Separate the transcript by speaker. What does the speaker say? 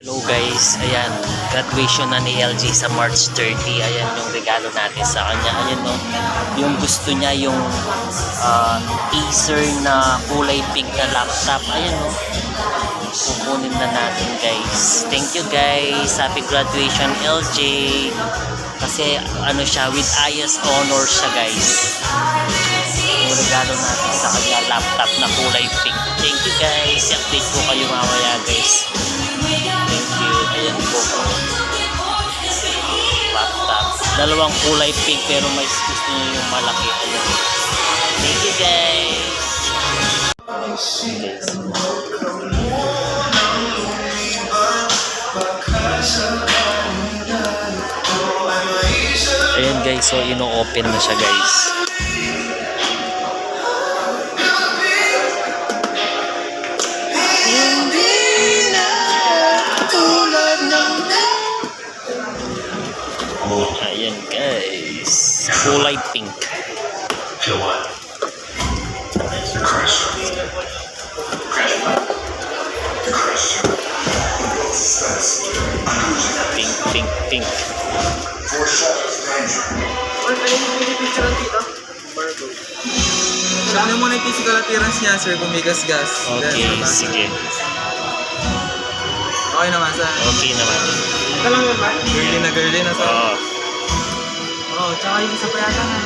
Speaker 1: Hello guys, ayan, graduation na ni LG sa March 30. Ayan yung regalo natin sa kanya. Ayan no, yung gusto niya yung Acer na kulay pink na laptop. Ayan no, kukunin na natin guys. Thank you guys, happy graduation LG. Kasi ano siya, with highest honor siya guys. Yung regalo natin sa kanya, laptop na kulay pink. Thank you guys, i-update ko kayo mamaya guys. Thank you. Ayan po. Laptop. Dalawang kulay pink pero may gusto nyo yung malaki. Ayan. Thank you guys. Ayan guys, so ino-open na siya guys. Ayan guys, kulay pink.
Speaker 2: Feel what? Crush. Crush.
Speaker 1: Pink, pink, pink.
Speaker 3: Or pwede mo pinipicturean dito? Saan mo na yung physical appearance niya, sir, kung may gas-gas.
Speaker 1: Okay, sige.
Speaker 3: Okay naman, sir.
Speaker 1: Okay naman.
Speaker 3: Ito lang yun ba? Girly na, sir.
Speaker 1: Oo.
Speaker 3: Oo, tsaka yung isa pa yata na.